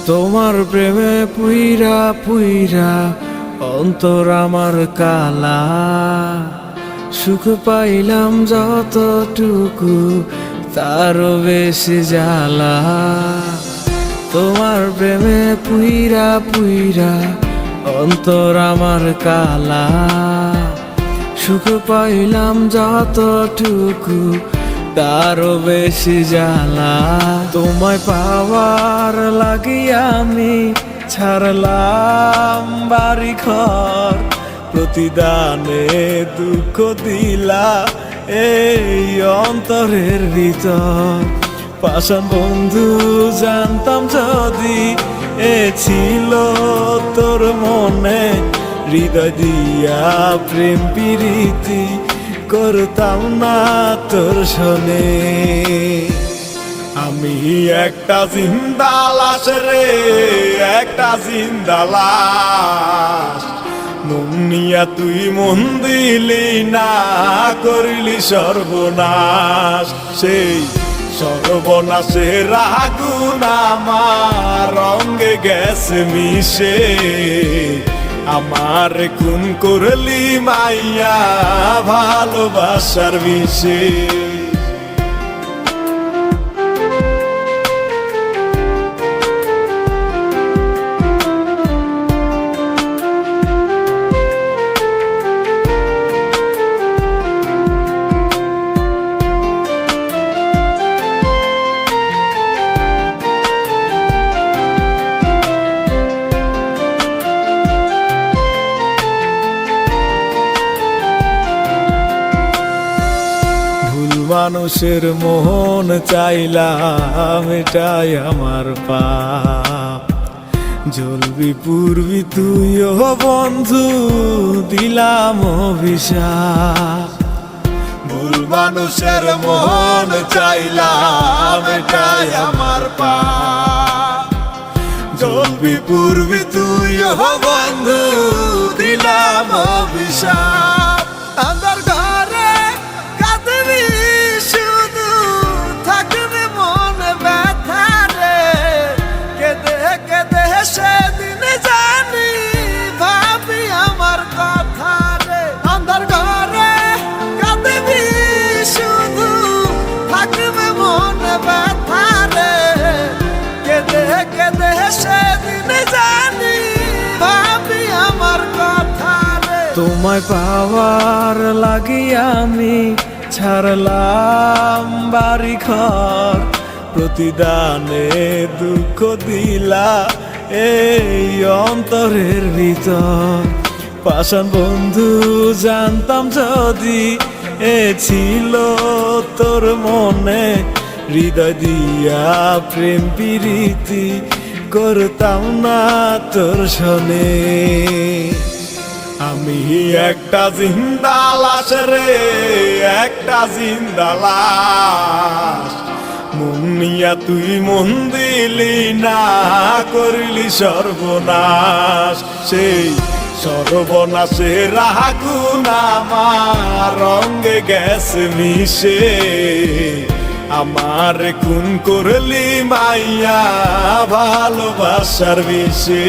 তোমার প্রেমে পুইরা পুইরা অন্তর আমার কালা, সুখ পাইলাম যতটুকু তারও বেশি জ্বালা। তোমার প্রেমে পুইরা পুইরা অন্তর আমার কালা, সুখ পাইলাম যতটুকু তারও বেশি জ্বালা। তোমায় পাওয়ার লাগিয়া আমি ছাড়লাম বাড়ি ঘর, প্রতিদানে দুঃখ দিলা এই অন্তরের ভিতর। পাষাণ বন্ধু জানতাম যদি এ ছিল তোর মনে, হৃদয় দিয়া প্রেম প্রীতি করতাম না তোর শোনে। আমি একটা জিন্দা লাশ রে, একটা জিন্দা লাশ, মন নিয়া তুই মন দিলি না, করিলি সর্বনাশ। সেই সর্বনাশের আগুন আমার রঙে গেছে মিশে, আমার খুন করলি মাইয়া ভালোবাসার বিষে। মানুষের মন চাইলাম এটাই আমার পাপ, জ্বলবি পুরবি তুইও বন্ধু দিলাম অভিশাপ। ভুল মানুষের মন চাইলাম এটাই আমার পাপ, জ্বলবি পুরবি তুইও বন্ধু দিলাম অভিশাপ। আন্ধার ঘরে কাঁদবি শুধু, থাকবে মনে ব্যথা রে, কেঁদে কেঁদে সেদিন জানি ভাবি আমার কথা রে। আন্ধার ঘরে কাঁদবি শুধু, থাকবে মনে ব্যথা রে, কেঁদে কেঁদে সেদিন জানি ভাবি আমার কথা রে। তোমায় পাওয়ার লাগিয়া আমি ছাড়লাম বাড়ি ঘর, প্রতিদানে দুঃখ দিলা এই অন্তরের ভিতর। পাষাণ বন্ধু জানতাম যদি এ ছিল তোর মনে, হৃদয় দিয়া প্রেম প্রীতি করতাম না তোর শোনে। আমি একটা জিন্দা লাশ রে, একটা জিন্দা লাশ, মন নিয়া তুই মন দিলি না, করিলি সর্বনাশ। সেই সর্বনাশের আগুন আমার রঙে গেছে মিশে, আমার খুন করলি মাইয়া ভালোবাসার বিষে।